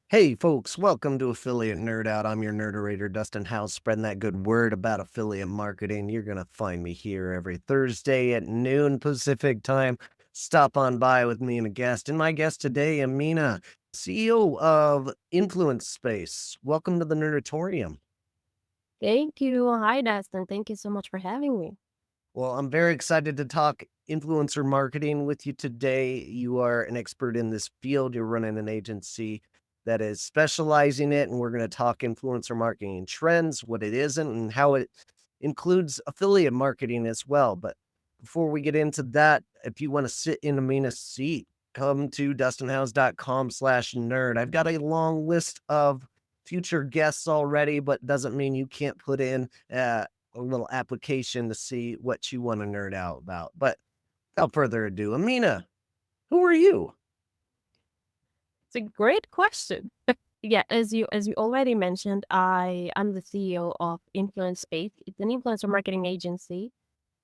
Hey folks, welcome to Affiliate Nerd Out. I'm your nerderator, Dustin House, spreading that good word about affiliate marketing. You're going to find me here every Thursday at noon Pacific time. Stop on by with me and a guest. And my guest today, Amina, CEO of Influence Space. Welcome to the Nerdatorium. Thank you. Hi, Dustin. Thank you so much for having me. Well, I'm very excited to talk influencer marketing with you today. You are an expert in this field. You're running an agency that is specializing it, and we're going to talk influencer marketing trends, what it isn't, and how it includes affiliate marketing as well. But before we get into that, if you want to sit in Amina's seat, come to dustinhouse.com/nerd. I've got a long list of future guests already, but doesn't mean you can't put in a little application to see what you want to nerd out about. But without further ado, Amina, who are you? It's a great question. Yeah, as you already mentioned, I'm the CEO of Influence Space. It's an influencer marketing agency,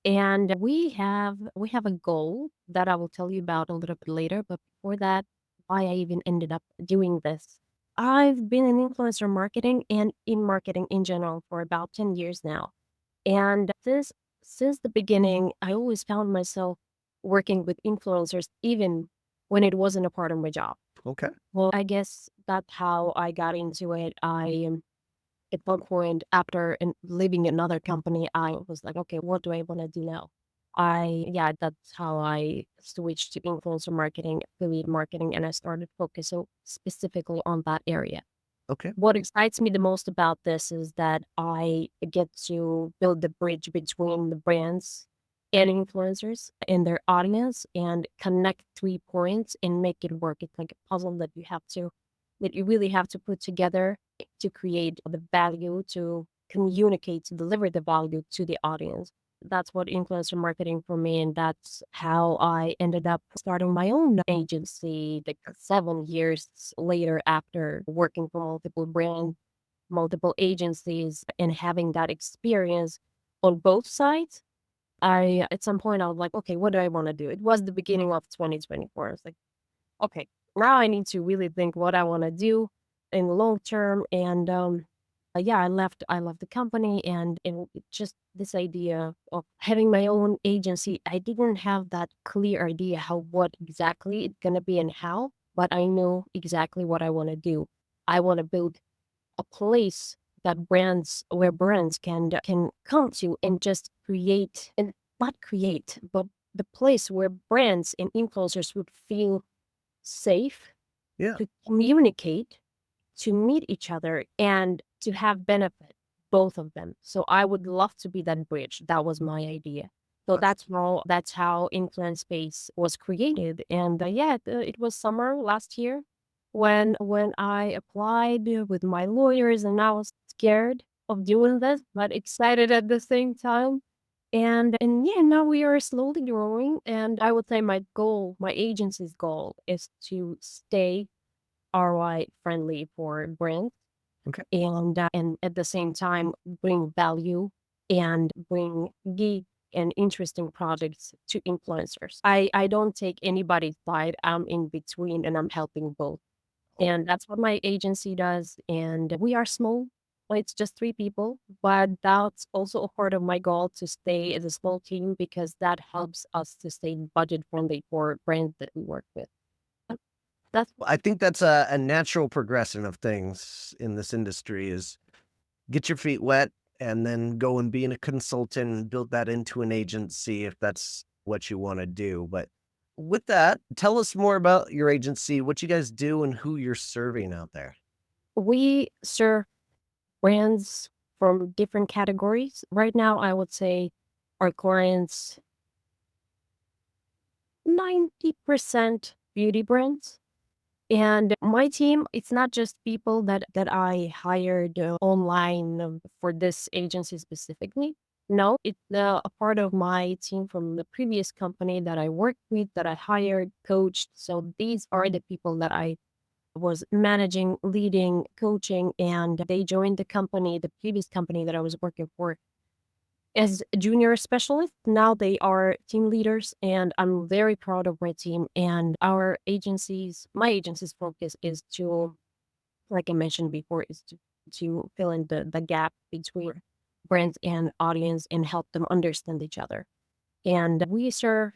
and we have a goal that I will tell you about a little bit later. But before that, why I even ended up doing this. I've been in influencer marketing and in marketing in general for about 10 years now. And this since the beginning, I always found myself working with influencers even when it wasn't a part of my job. Okay. Well, I guess that's how I got into it. At one point after leaving another company, I was like, okay, what do I want to do now? Yeah, that's how I switched to influencer marketing, affiliate marketing, and I started focusing specifically on that area. Okay. What excites me the most about this is that I get to build the bridge between the brands and influencers and their audience and connect 3 points and make it work. It's like a puzzle that you really have to put together to create the value, to communicate, to deliver the value to the audience. That's what influencer marketing for me, and that's how I ended up starting my own agency like 7 years later after working for multiple brands, multiple agencies, and having that experience on both sides. I At some point I was like, okay, what do I want to do? It was the beginning of 2024. I was like, okay, now I need to really think what I want to do in the long term. And yeah, I left the company, and just this idea of having my own agency. I didn't have that clear idea what exactly it's gonna be and how, but I know exactly what I want to do. I want to build a place that brands can come to and just create, and not create, but the place where brands and influencers would feel safe Yeah. to communicate, to meet each other, and to have benefit, both of them. So I would love to be that bridge. That was my idea. So That's that's how Influence Space was created. And yeah, it was summer last year when I applied with my lawyers, and I was scared of doing this, but excited at the same time. And yeah, now we are slowly growing. And I would say my agency's goal is to stay ROI friendly for brands okay. and at the same time bring value and bring geek and interesting projects to influencers. I don't take anybody's side. I'm in between and I'm helping both. And that's what my agency does. And we are small. It's just 3 people, but that's also a part of my goal to stay as a small team because that helps us to stay budget friendly for brands that we work with. That's Well, I think that's a natural progression of things in this industry is get your feet wet and then go and be a consultant and build that into an agency if that's what you want to do. But with that, tell us more about your agency, what you guys do, and who you're serving out there. We serve brands from different categories. Right now, I would say our clients 90% beauty brands. And my team, it's not just people that I hired online for this agency specifically. No, it's a part of my team from the previous company that I worked with, that I hired, coached. So these are the people that I was managing, leading, coaching, and they joined the company, the previous company that I was working for as junior specialists. Now they are team leaders, and I'm very proud of my team. And my agency's focus is to like I mentioned before, is to fill in the gap between brands and audience and help them understand each other. And we serve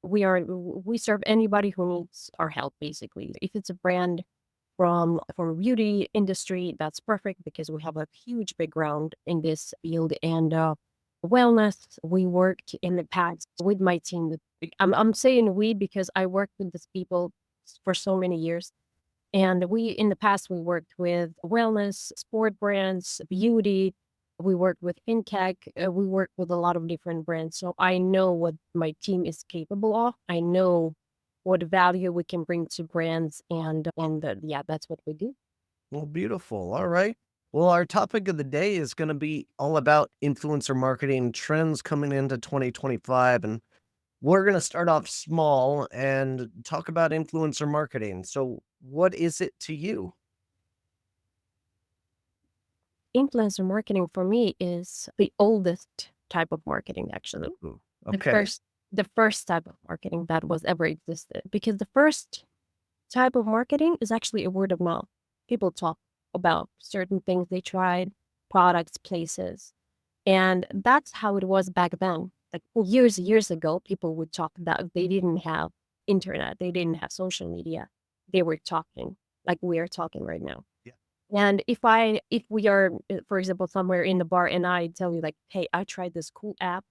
anybody who needs our help, basically. If it's a brand from beauty industry, that's perfect because we have a huge background in this field. And wellness, we worked in the past with my team. I'm saying we because I worked with these people for so many years. And we, in the past, we worked with wellness, sport brands, beauty. We worked with fintech. We worked with a lot of different brands. So I know what my team is capable of. I know what value we can bring to brands, and yeah, that's what we do. Well, beautiful. All right. Well, our topic of the day is going to be all about influencer marketing trends coming into 2025. And we're going to start off small and talk about influencer marketing. So, what is it to you? Influencer marketing for me is the oldest type of marketing, actually. Ooh, The okay. first the first type of marketing that was ever existed. Because the first type of marketing is actually a word of mouth. People talk about certain things they tried, products, places. And that's how it was back then. Like years ago, people would talk about they didn't have internet, they didn't have social media. They were talking like we are talking right now. Yeah. And if we are, for example, somewhere in the bar and I tell you like, hey, I tried this cool app,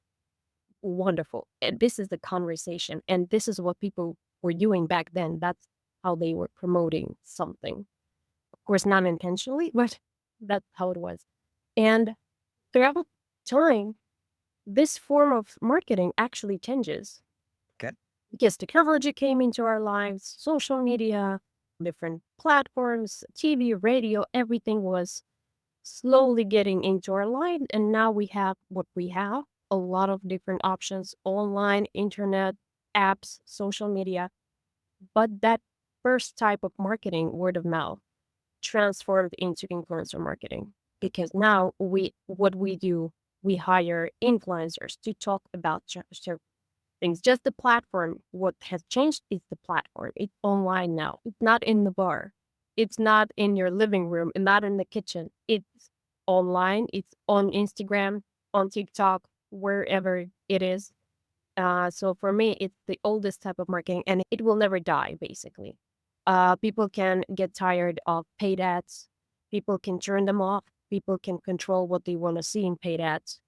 wonderful. And this is the conversation. And this is what people were doing back then. That's how they were promoting something. Of course, not intentionally, but that's how it was. And throughout time, this form of marketing actually changes Okay. because technology came into our lives, social media, different platforms, TV, radio, everything was slowly getting into our life. And now we have what we have, a lot of different options, online, internet, apps, social media. But that first type of marketing, word of mouth, transformed into influencer marketing because now what we do, we hire influencers to talk about certain things. Just the platform, what has changed is the platform. It's online now. It's not in the bar. It's not in your living room and not in the kitchen. It's online. It's on Instagram, on TikTok, wherever it is. So for me, it's the oldest type of marketing and it will never die, basically. People can get tired of paid ads. People can turn them off. People can control what they want to see in paid ads.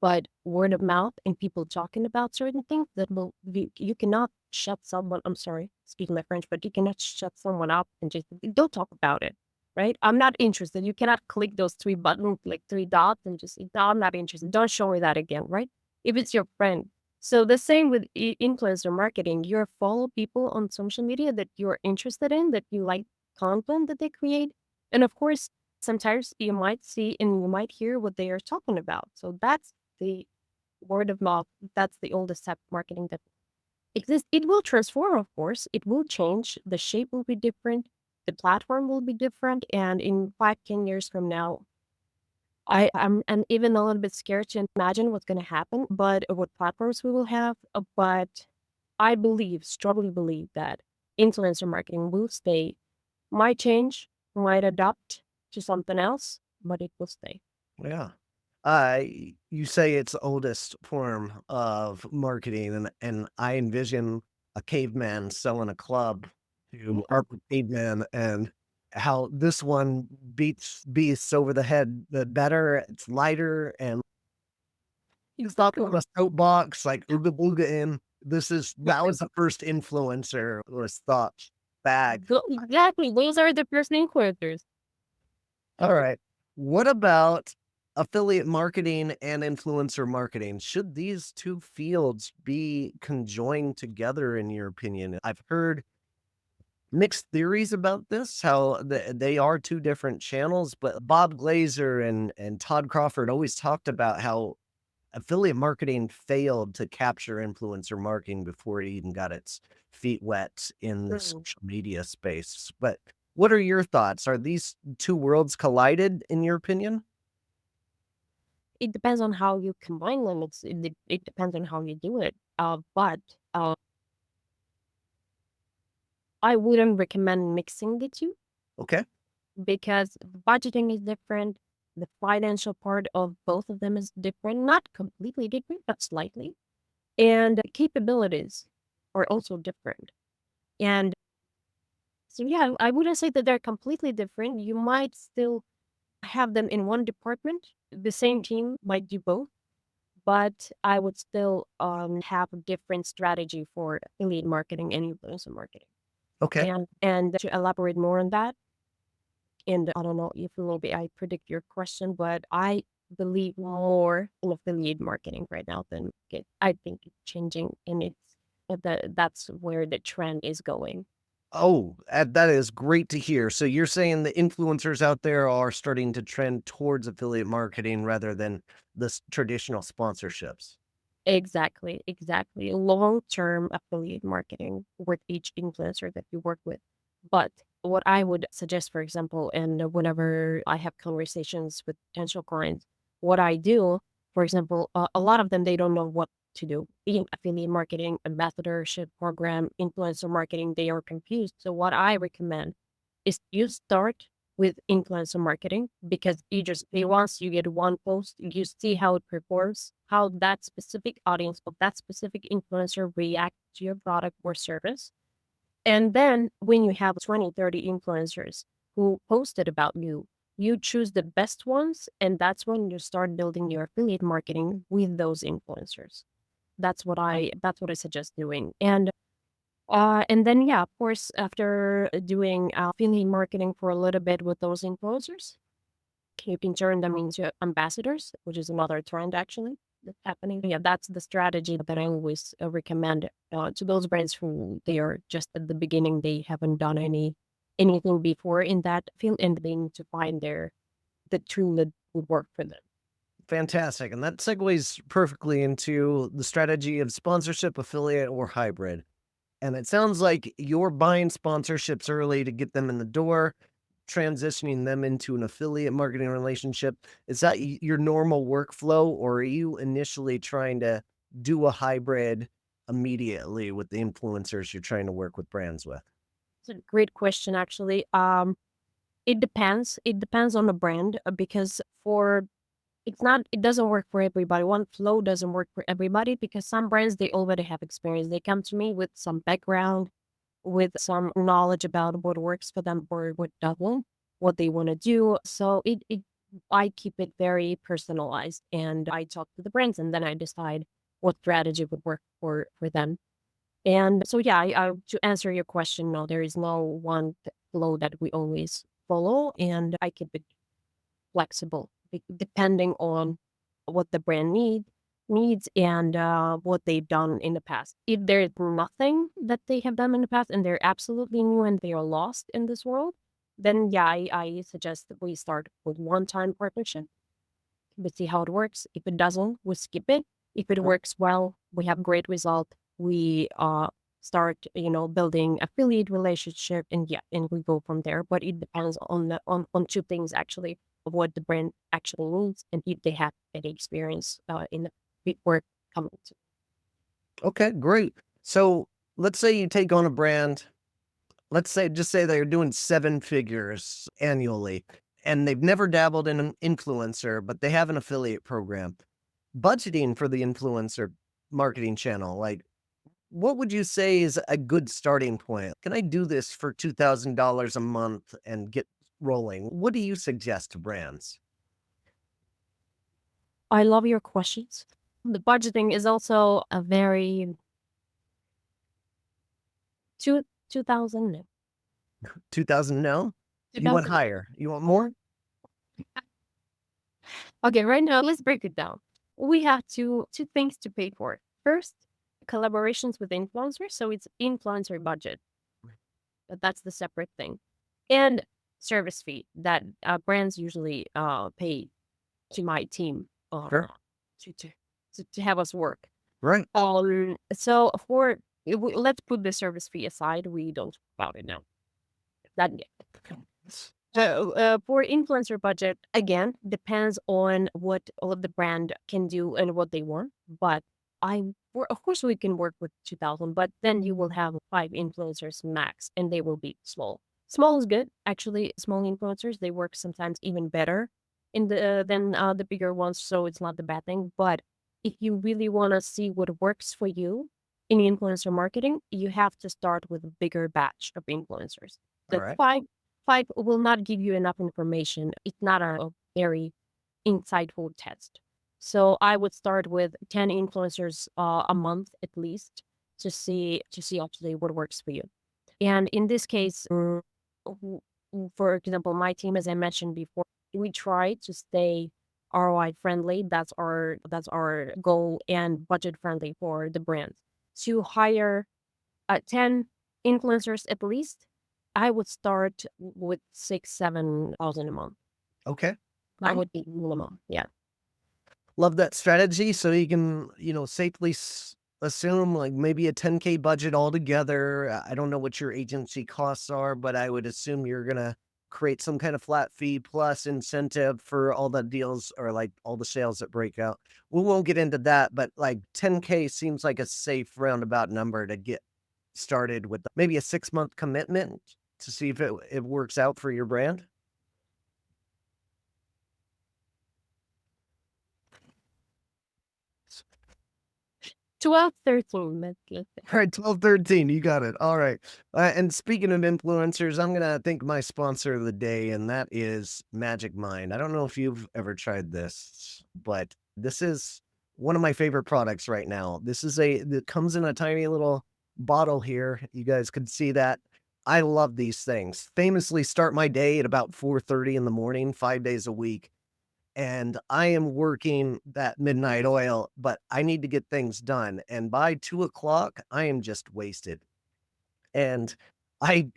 But word of mouth and people talking about certain things that will you cannot shut someone. I'm sorry, speaking my French, but you cannot shut someone up and just don't talk about it, right? I'm not interested. You cannot click those three buttons, like three dots, and just no, I'm not interested. Don't show me that again, right? If it's your friend. So the same with influencer marketing. You follow people on social media that you're interested in, that you like content that they create, and of course, sometimes you might see and you might hear what they are talking about. So that's the word of mouth. That's the oldest type of marketing that exists. It will transform, of course. It will change. The shape will be different. The platform will be different. And in 5, 10 years from now, I'm even a little bit scared to imagine what's going to happen, but what platforms we will have. But I believe, strongly believe that influencer marketing will stay, might change, might adapt to something else, but it will stay. Yeah. You say it's the oldest form of marketing, and I envision a caveman selling a club to our caveman, and how this one beats beasts over the head. The better, it's lighter, and he's not on a soapbox like ooga booga in. That was the first influencer was thought bag. Exactly. Those are the first influencers. All right. What about affiliate marketing and influencer marketing? Should these two fields be conjoined together, in your opinion? I've heard mixed theories about this, how they are two different channels, but Bob Glazer and Todd Crawford always talked about how affiliate marketing failed to capture influencer marketing before it even got its feet wet in the Mm. social media space. But what are your thoughts? Are these two worlds collided, in your opinion? It depends on how you combine them. It depends on how you do it. But I wouldn't recommend mixing the two. Okay. because the budgeting is different. The financial part of both of them is different, not completely different, but slightly. And the capabilities are also different. And so, yeah, I wouldn't say that they're completely different. You might still have them in one department. The same team might do both, but I would still have a different strategy for affiliate marketing and influencer marketing. Okay. And to elaborate more on that, and I don't know if maybe I predict your question, but I believe more in affiliate marketing right now than I think it's changing, and that's where the trend is going. Oh, that is great to hear. So you're saying the influencers out there are starting to trend towards affiliate marketing rather than the traditional sponsorships. Exactly, exactly. Long-term affiliate marketing with each influencer that you work with. But what I would suggest, for example, and whenever I have conversations with potential clients, what I do, for example, a lot of them, they don't know what to do. In affiliate marketing, ambassadorship program, influencer marketing, they are confused. So what I recommend is you start with influencer marketing because once you get one post, you see how it performs, how that specific audience of that specific influencer react to your product or service. And then when you have 20, 30 influencers who posted about you, you choose the best ones, and that's when you start building your affiliate marketing with those influencers. That's what I suggest doing. And then, yeah, of course, after doing affiliate marketing for a little bit with those influencers, you can turn them into ambassadors, which is another trend actually that's happening. Yeah, that's the strategy that I always recommend to those brands who they are just at the beginning. They haven't done anything before in that field, and they need to find the tool that would work for them. Fantastic. And that segues perfectly into the strategy of sponsorship, affiliate, or hybrid. And it sounds like you're buying sponsorships early to get them in the door, transitioning them into an affiliate marketing relationship. Is that your normal workflow, or are you initially trying to do a hybrid immediately with the influencers you're trying to work with brands with? It's a great question, actually. It depends. It depends on the brand because it doesn't work for everybody. One flow doesn't work for everybody because some brands they already have experience. They come to me with some background, with some knowledge about what works for them or what doesn't, what they want to do. So it I keep it very personalized and I talk to the brands and then I decide what strategy would work for them. And so yeah, to answer your question, no, there is no one flow that we always follow, and I keep it flexible depending on what the brand needs and what they've done in the past. If there's nothing that they have done in the past and they're absolutely new and they are lost in this world, then yeah, I suggest that we start with one-time partnership. We see how it works. If it doesn't, we skip it. If it works well, we have great result. We start, building affiliate relationship, and yeah, and we go from there. But it depends on two things actually, of what the brand actually needs and if they have any experience in the before coming to. Okay, great. So let's say you take on a brand. Let's say, just say they're doing seven figures annually and they've never dabbled in an influencer, but they have an affiliate program. Budgeting for the influencer marketing channel, like, what would you say is a good starting point? Can I do this for $2,000 a month and get rolling? What do you suggest to brands? I love your questions. The budgeting is also a very two 2000 no, 2,000? No? You want 2000. higher? You want more? Okay, right now let's break it down. We have two things to pay for. First, collaborations with influencers, so it's influencer budget, but that's the separate thing, and service fee that brands usually pay to my team Sure. to, to to have us work. Right. So let's put the service fee aside. We don't talk about it now. Not yet. So, for influencer budget, again, depends on what the brand can do and what they want. But of course, we can work with 2,000, but then you will have five influencers max, and they will be small. Small is good. Actually, small influencers, they work sometimes even better in the than the bigger ones, so it's not the bad thing. But if you really want to see what works for you in influencer marketing, you have to start with a bigger batch of influencers. All The right. five will not give you enough information. It's not a very insightful test. So I would start with 10 influencers a month at least to see actually what works for you. And in this case, w- for example, my team, as I mentioned before, we try to stay ROI friendly. That's our goal, and budget friendly for the brands. To hire 10 influencers at least, I would start with 6, 7 thousand a month. Okay. That would be minimum. Yeah. Love that strategy. So you can, safely assume like maybe a 10K budget altogether. I don't know what your agency costs are, but I would assume you're going to create some kind of flat fee plus incentive for all the deals or like all the sales that break out. We won't get into that, but like 10K seems like a safe roundabout number to get started with maybe a 6-month commitment to see if it works out for your brand. 12, 13, let's say. All right, 12, 13. You got it. All right. And speaking of influencers, I'm going to thank my sponsor of the day, and that is Magic Mind. I don't know if you've ever tried this, but this is one of my favorite products right now. That comes in a tiny little bottle here. You guys can see that. I love these things. Famously start my day at about 4:30 in the morning, 5 days a week, and I am working that midnight oil, but I need to get things done. And by 2 o'clock, I am just wasted. And I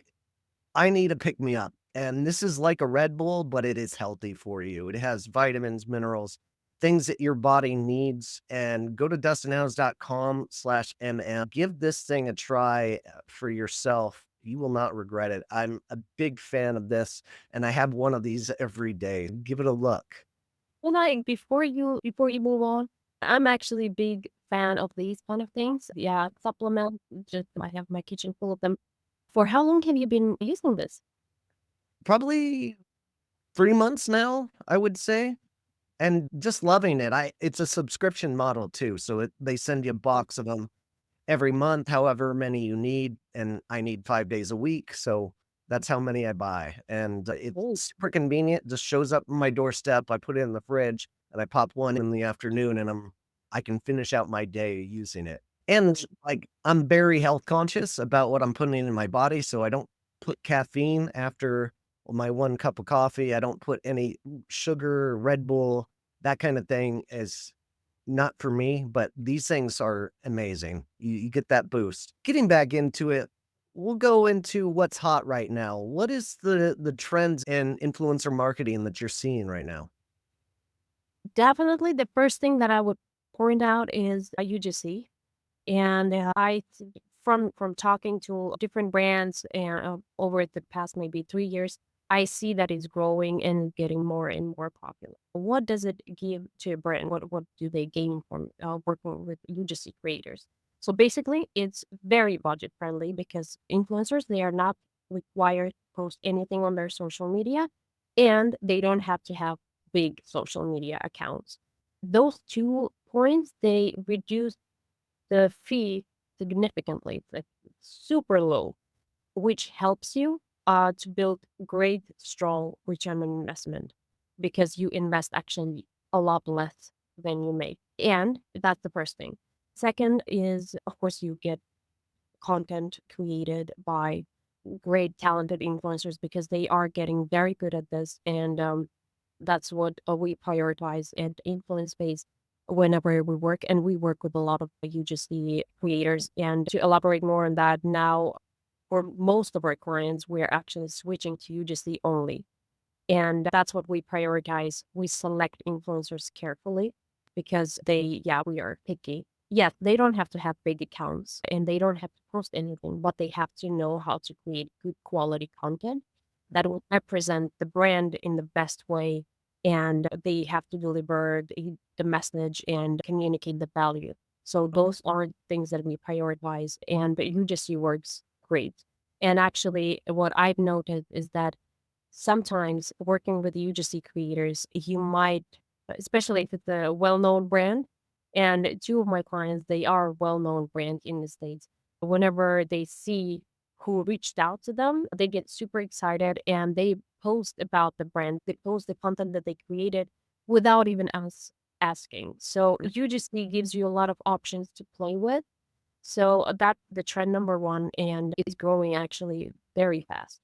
I need a pick me up. And this is like a Red Bull, but it is healthy for you. It has vitamins, minerals, things that your body needs. And go to dustinhouse.com/mm. Give this thing a try for yourself. You will not regret it. I'm a big fan of this, and I have one of these every day. Give it a look. Well, like before you move on, I'm actually a big fan of these kind of things. Yeah, supplement. Just I have my kitchen full of them. For how long have you been using this? Probably 3 months now, I would say, and just loving it. I It's a subscription model too, so they send you a box of them every month, however many you need, and I need 5 days a week, so that's how many I buy, and, it's Oh, super convenient, just shows up on my doorstep, I put it in the fridge, and I pop one in the afternoon, and I can finish out my day using it. And, like, I'm very health conscious about what I'm putting in my body, so I don't put caffeine after my 1 cup of coffee, I don't put any sugar, Red Bull, that kinda thing is not for me, but these things are amazing. You get that boost. Getting back into it, we'll go into what's hot right now. What is the trends in influencer marketing that you're seeing right now? definitely the first thing that I would point out is UGC. And from talking to different brands and over the past maybe 3 years, I see that it's growing and getting more and more popular. What does it give to a brand? What do they gain from working with UGC creators? So basically, it's very budget friendly because influencers, they are not required to post anything on their social media, and they don't have to have big social media accounts. Those 2 points, they reduce the fee significantly. It's like super low, which helps you to build great, strong return on investment because you invest actually a lot less than you make. And that's the first thing. Second is, of course, you get content created by great, talented influencers because they are getting very good at this. And that's what we prioritize at Influence Space whenever we work. And we work with a lot of UGC creators. And to elaborate more on that, now for most of our clients, we're actually switching to UGC only. And that's what we prioritize. We select influencers carefully because yeah, we are picky. Yes, they don't have to have big accounts and they don't have to post anything, but they have to know how to create good quality content that will represent the brand in the best way. And they have to deliver the message and communicate the value. So those are things that we prioritize, and UGC works great. And actually, what I've noted is that sometimes working with UGC creators, you might, especially if it's a well-known brand, and two of my clients, they are well-known brand in the States. Whenever they see who reached out to them, they get super excited and they post about the brand. They post the content that they created without even us asking. So UGC gives you a lot of options to play with. So that the trend number one, and it's growing actually very fast.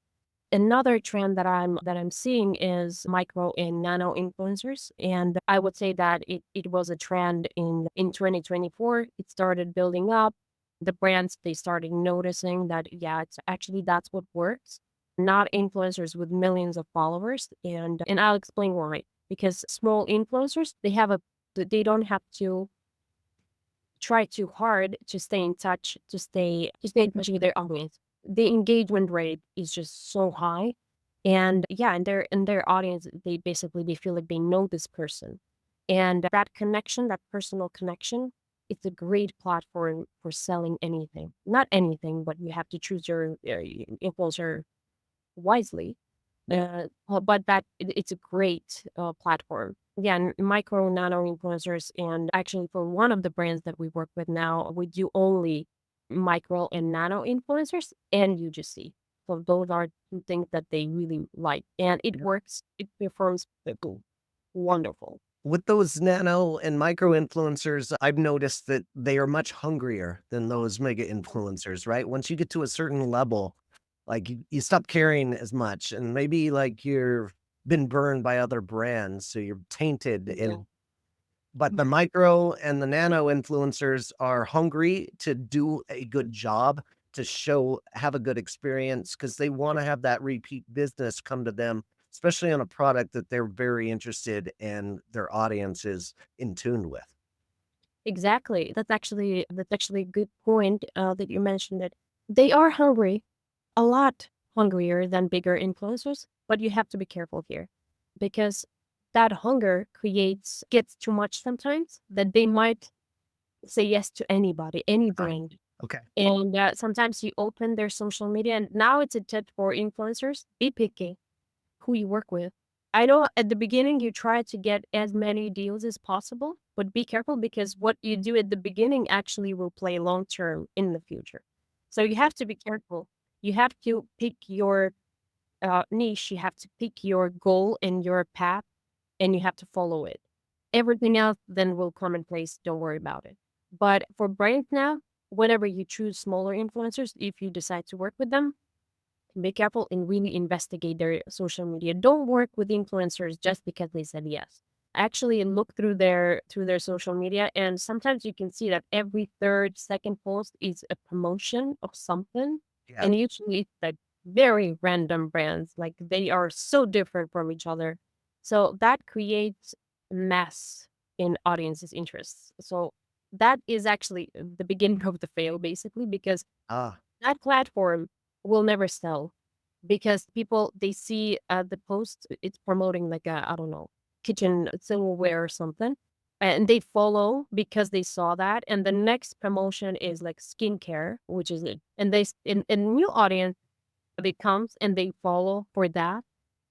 Another trend that I'm seeing is micro and nano influencers, and I would say that it was a trend in 2024. It started building up. The brands, they started noticing that, yeah, it's actually that's what works. Not influencers with millions of followers, and I'll explain why. Because small influencers, they don't have to try too hard to stay in touch, to stay in touch with their audience. The engagement rate is just so high. And yeah, in their audience, they feel like they know this person. And that connection, that personal connection, it's a great platform for selling anything. Not anything, but you have to choose your influencer wisely. But it's a great platform. Yeah, and micro nano influencers, and actually for one of the brands that we work with now, we do only micro and nano influencers and UGC. So those are two things that they really like, and it Yeah. works. It performs wonderful. With those nano and micro influencers, I've noticed that they are much hungrier than those mega influencers, right? Once you get to a certain level, like you stop caring as much and maybe like you're been burned by other brands, so you're tainted Yeah. in. But the micro and the nano influencers are hungry to do a good job, to have a good experience because they wanna have that repeat business come to them, especially on a product that they're very interested and their audience is in tune with. Exactly. That's actually a good point that you mentioned it. They are hungry, a lot hungrier than bigger influencers, but you have to be careful here because that hunger creates gets too much sometimes that they might say yes to anybody, any Ah, brand. okay. And sometimes you open their social media, and now it's a tip for influencers: be picky who you work with. I know at the beginning you try to get as many deals as possible, but be careful because what you do at the beginning actually will play long term in the future. So you have to be careful. You have to pick your niche, you have to pick your goal and your path, and you have to follow it. Everything else then will come in place. Don't worry about it. But for brands now, whenever you choose smaller influencers, if you decide to work with them, be careful and really investigate their social media. Don't work with influencers just because they said yes. Actually look through their social media, and sometimes you can see that every third, second post is a promotion of something. Yeah. And usually it's like very random brands. Like they are so different from each other. So that creates mess in audience's interests. So that is actually the beginning of the fail, basically, because Ah, that platform will never sell because people, they see the post, it's promoting like a, I don't know, kitchen silverware or something, and they follow because they saw that, and the next promotion is like skincare, which is it, and in new audience, they comes and they follow for that.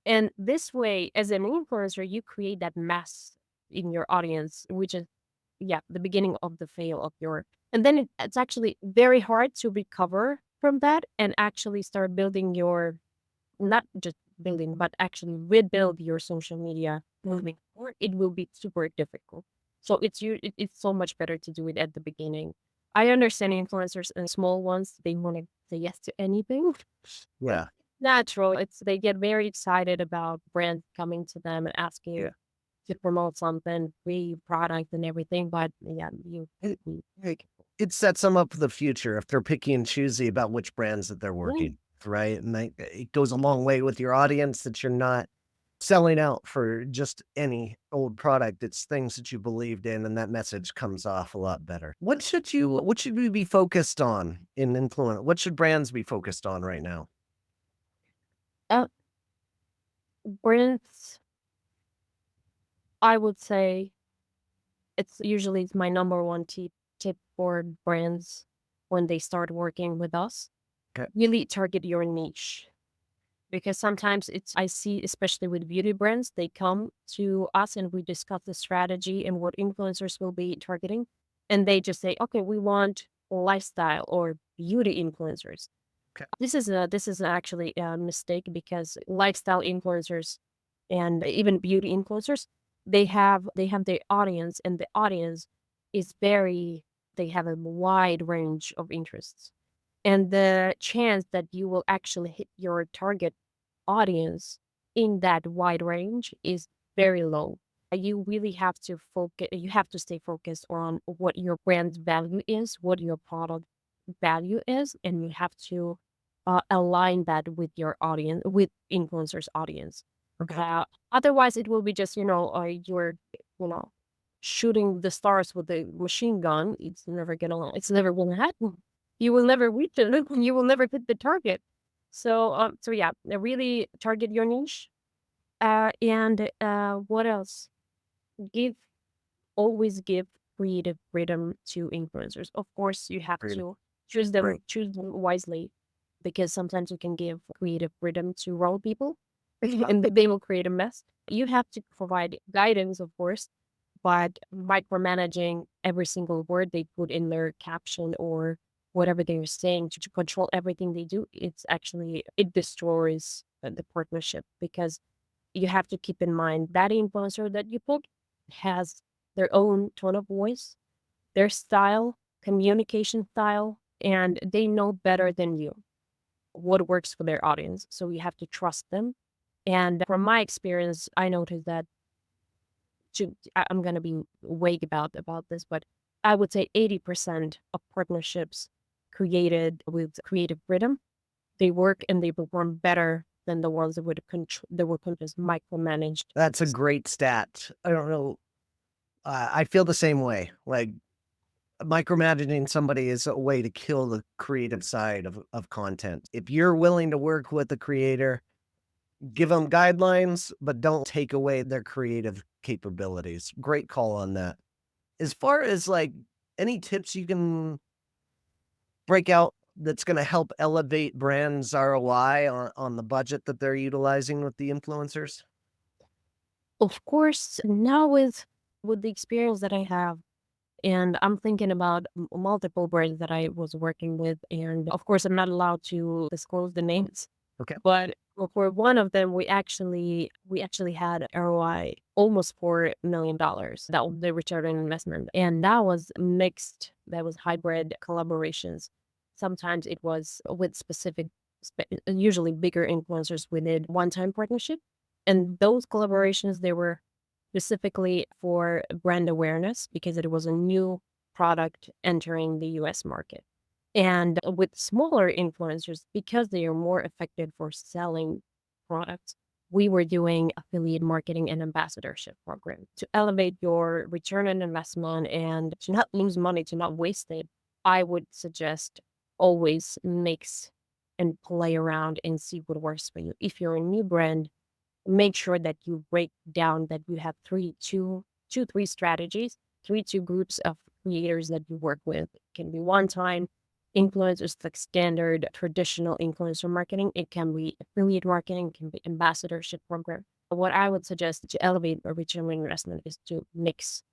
And this way, as an influencer, you create that mass in your audience, which is, yeah, the beginning of the fail of your. And then it's actually very hard to recover from that and actually start building your, not just building, but actually rebuild your social media moving forward. It will be super difficult. So it's so much better to do it at the beginning. I understand influencers and small ones, they want to say yes to anything. yeah. Natural. It's They get very excited about brands coming to them and asking you to promote something, free product and everything. But yeah, It you like, it sets them up for the future if they're picky and choosy about which brands that they're yeah, working with, right? And it goes a long way with your audience that you're not selling out for just any old product. It's things that you believed in, and that message comes off a lot better. What should we be focused on in influence? What should brands be focused on right now? uh, brands, I would say it's my number one tip for brands when they start working with us. Okay. Really target your niche. Because sometimes I see, especially with beauty brands, they come to us and we discuss the strategy and what influencers will be targeting. And they just say, okay, we want lifestyle or beauty influencers. Okay. This is actually a mistake because lifestyle influencers and even beauty influencers, they have their audience, and the audience is very they have a wide range of interests. And the chance that you will actually hit your target audience in that wide range is very low. You really have to stay focused on what your brand value is, what your product value is, and you have to align that with your audience, with influencers' audience. Okay. Otherwise, it will be just, you're, you know, shooting the stars with a machine gun. It's never gonna happen. You will never reach it. You will never hit the target. So yeah, really target your niche. And what else? Give Always give creative freedom to influencers. Of course, you have Great. to Right. choose them wisely, because sometimes you can give creative freedom to wrong people and they will create a mess. You have to provide guidance, of course, but micromanaging every single word they put in their caption or whatever they're saying to control everything they do, it destroys the partnership, because you have to keep in mind that influencer that you pick has their own tone of voice, their style, communication style, and they know better than you what works for their audience. So you have to trust them. And from my experience, I noticed that I'm gonna be vague about this, but I would say 80% of partnerships created with creative freedom, they work and they perform better than the ones that were just micromanaged. That's a great stat. I don't know. I feel the same way. Like micromanaging somebody is a way to kill the creative side of content. If you're willing to work with the creator, give them guidelines, but don't take away their creative capabilities. Great call on that. As far as like any tips you can break out that's going to help elevate brands' ROI on the budget that they're utilizing with the influencers? Of course, now with the experience that I have, and I'm thinking about multiple brands that I was working with, and of course, I'm not allowed to disclose the names. Okay. But for one of them, we actually had ROI almost $4 million. That was the return on investment, and that was mixed. That was hybrid collaborations. Sometimes it was with usually bigger influencers. We did one-time partnership, and those collaborations, they were specifically for brand awareness because it was a new product entering the U.S. market. And with smaller influencers, because they are more effective for selling products, we were doing affiliate marketing and ambassadorship program to elevate your return on investment and to not lose money, to not waste it. I would suggest always mix and play around and see what works for you. If you're a new brand, make sure that you break down that you have three strategies, two groups of creators that you work with. It can be one time influencers, like standard traditional influencer marketing. It can be affiliate marketing, it can be ambassadorship program. What I would suggest to elevate a return on investment is to mix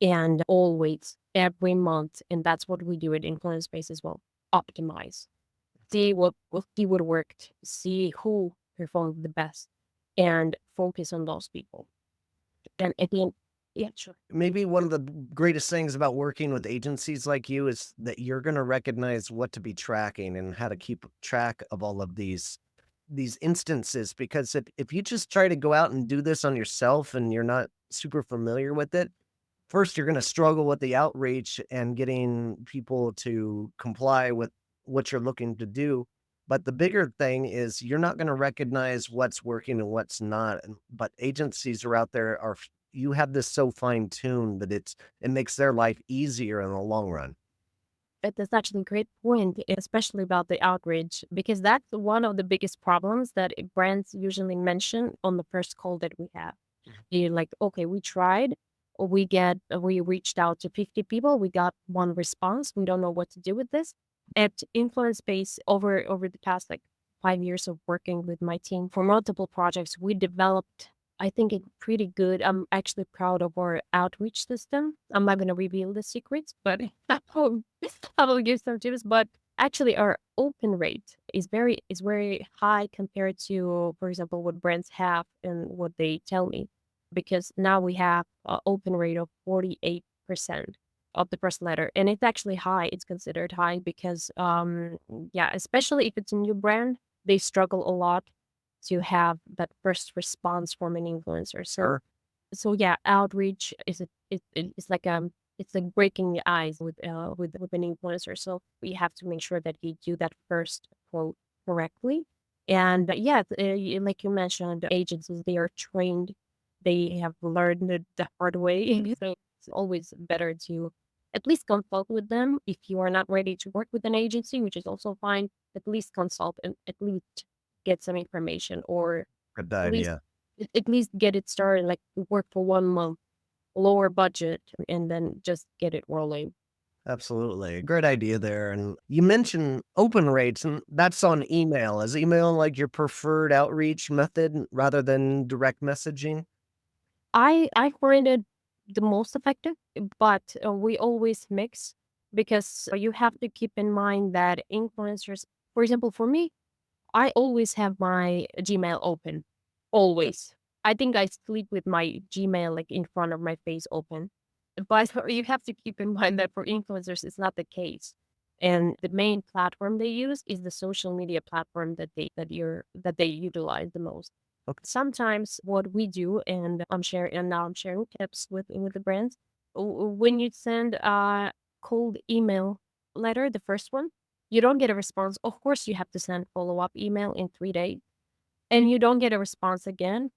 and always every month, and that's what we do at Influence Space as well. Optimize. See what worked, see who performed the best, and focus on those people. And at the end, yeah, sure. Maybe one of the greatest things about working with agencies like you is that you're going to recognize what to be tracking and how to keep track of all of these instances, because if you just try to go out and do this on yourself and you're not super familiar with it, first you're going to struggle with the outreach and getting people to comply with what you're looking to do. But the bigger thing is you're not going to recognize what's working and what's not. But agencies are out there you have this so fine tuned that it makes their life easier in the long run. That's actually a great point, especially about the outreach, because that's one of the biggest problems that brands usually mention on the first call that we have. You're like, okay, we tried, we reached out to 50 people, we got one response, we don't know what to do with this. At Influence Space, over the past like 5 years of working with my team for multiple projects, we developed, I think, it pretty good. I'm actually proud of our outreach system. I'm not going to reveal the secrets, but I will give some tips. But actually, our open rate is very high compared to, for example, what brands have and what they tell me, because now we have an open rate of 48% of the first letter, and it's actually high. It's considered high because, yeah, especially if it's a new brand, they struggle a lot to have that first response from an influencer. So Sure. so yeah, outreach it's like it's like breaking the ice with an influencer. So we have to make sure that you do that first quote correctly. And yeah, like you mentioned, agencies, they are trained, they have learned it the hard way. So it's always better to at least consult with them. If you are not ready to work with an agency, which is also fine, at least consult and at least get some information, or Good at least idea. at least get it started, like work for 1 month, lower budget, and then just get it rolling. Absolutely. Great idea there. And you mentioned open rates, and that's on email. Is email like your preferred outreach method rather than direct messaging? I find it the most effective, but we always mix, because you have to keep in mind that influencers, for example, for me, I always have my Gmail open. Always. I think I sleep with my Gmail like in front of my face open. But you have to keep in mind that for influencers, it's not the case. And the main platform they use is the social media platform that they utilize the most. Okay. Sometimes what we do, and now I'm sharing tips with the brands. When you send a cold email letter, the first one, you don't get a response. Of course, you have to send follow-up email in 3 days, and you don't get a response again.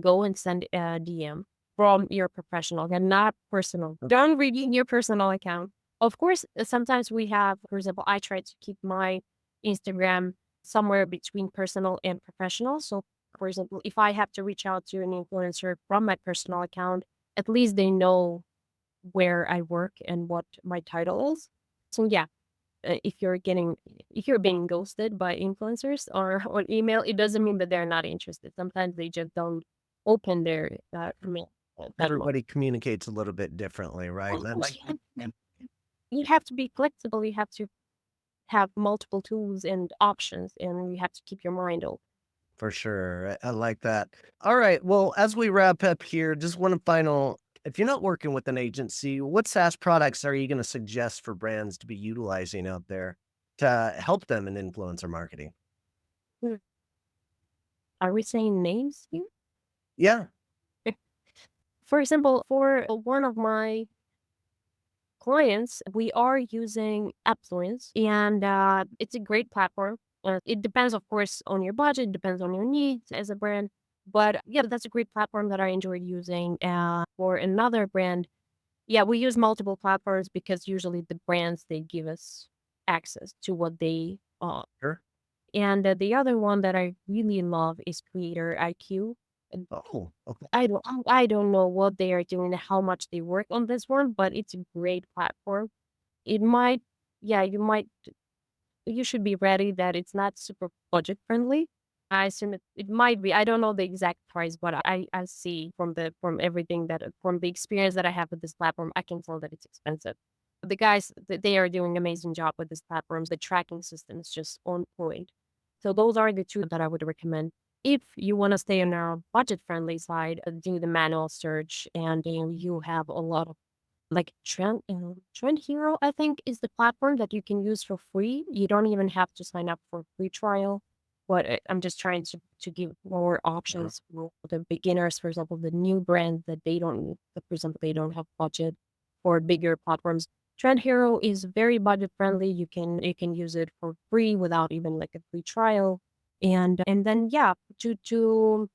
Go and send a DM from your professional and not personal. Don't read in your personal account. Of course, sometimes we have, for example, I try to keep my Instagram somewhere between personal and professional. So, for example, if I have to reach out to an influencer from my personal account, at least they know where I work and what my title is. So, yeah, if you're being ghosted by influencers or on email, it doesn't mean that they're not interested. Sometimes they just don't open their email that much. Everybody communicates a little bit differently, right? Of course, That's you have to be flexible. You have to have multiple tools and options, and you have to keep your mind open. for sure. I like that. All right. Well, as we wrap up here, just one final, if you're not working with an agency, what SaaS products are you going to suggest for brands to be utilizing out there to help them in influencer marketing? Hmm. Are we saying names here? Yeah. For example, for one of my clients, we are using Affluence, and it's a great platform. It depends, of course, on your budget, depends on your needs as a brand. But yeah, that's a great platform that I enjoyed using. For another brand, yeah, we use multiple platforms because usually the brands, they give us access to what they Sure. and the other one that I really love is Creator IQ. And Oh, okay. I don't know what they are doing, how much they work on this one, but it's a great platform. It might, yeah, you should be ready that it's not super budget friendly. I assume it might be. I don't know the exact price, but I see from everything from the experience that I have with this platform, I can tell that it's expensive. The guys, they are doing amazing job with this platform. The tracking system is just on point. So those are the two that I would recommend. If you want to stay on our budget friendly side, do the manual search, and you have a lot of like Trend Hero, I think, is the platform that you can use for free. You don't even have to sign up for a free trial. But I'm just trying to give more Mhm. options for the beginners, for example, the new brands that for example, they don't have budget for bigger platforms. Trend Hero is very budget friendly. You can use it for free without even like a free trial. And then yeah, to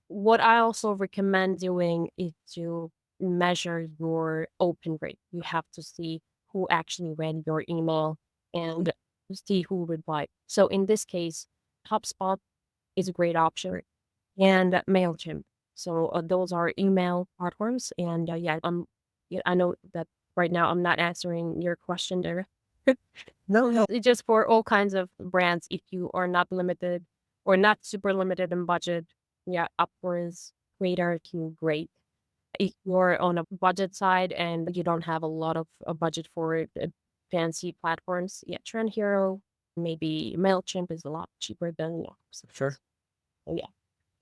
what I also recommend doing is to measure your open rate. You have to see who actually read your email and see who replied. So in this case, HubSpot is a great option, and MailChimp. So those are email platforms. And yeah, I know that right now I'm not answering your question there. No, It's just for all kinds of brands if you are not limited or not super limited in budget. Yeah, upwards, Radar Q, great. If you're on a budget side and you don't have a lot of a budget for fancy platforms, yeah, Trend Hero, maybe MailChimp is a lot cheaper than sure. so yeah.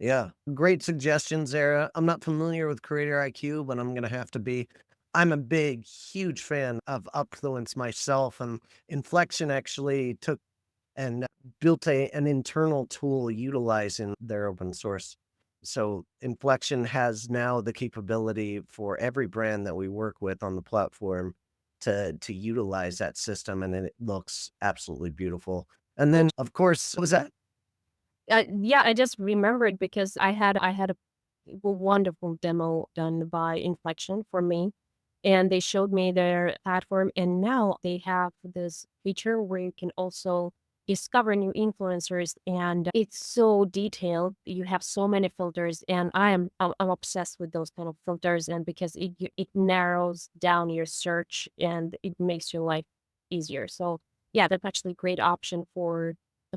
Yeah, great suggestions there. I'm not familiar with Creator IQ, but I'm gonna have to be. I'm a big, huge fan of Upfluence myself, and Inflection actually took and built an internal tool utilizing their open source. So Inflection has now the capability for every brand that we work with on the platform to utilize that system, and it looks absolutely beautiful. And then, of course, what was that? Yeah, I just remembered because I had a wonderful demo done by Inflection for me, and they showed me their platform, and now they have this feature where you can also discover new influencers, and it's so detailed. You have so many filters, and I'm obsessed with those kind of filters, and because it narrows down your search and it makes your life easier. So yeah, that's actually a great option for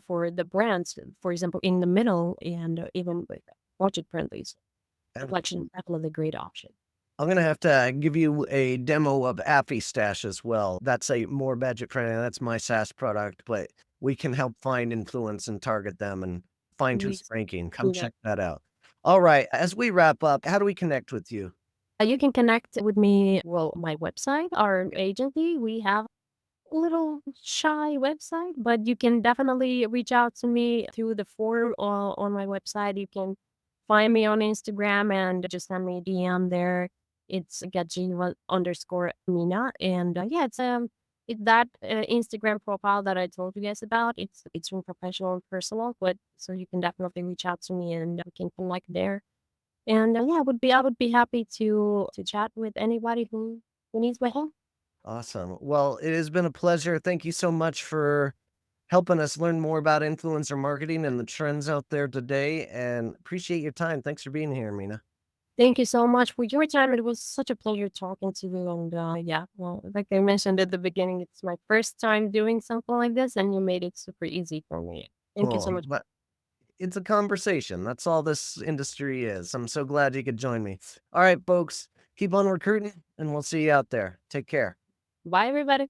the brands, for example, in the middle and even with budget friendly. So Reflection is definitely a great option. I'm gonna have to give you a demo of Appy Stash as well. That's a more budget friendly. That's my SaaS product, but we can help find influence and target them and find who's Please ranking. Come do that. check that out. All right. As we wrap up, how do we connect with you? You can connect with me, well, my website, our agency. We have a little shy website, but you can definitely reach out to me through the form on my website. You can find me on Instagram and just send me a DM there. It's Gadjieva underscore Amina. And yeah, it's that Instagram profile that I told you guys about. It's from professional and personal, but so you can definitely reach out to me and we can connect there. And yeah, I would be happy to chat with anybody who needs my help. Awesome. Well, it has been a pleasure. Thank you so much for helping us learn more about influencer marketing and the trends out there today. And appreciate your time. Thanks for being here, Mina. Thank you so much for your time. It was such a pleasure talking to you. And yeah, well, like I mentioned at the beginning, it's my first time doing something like this, and you made it super easy for me. Thank you so Cool. much. But it's a conversation. That's all this industry is. I'm so glad you could join me. All right, folks, keep on recruiting, and we'll see you out there. Take care. Bye, everybody.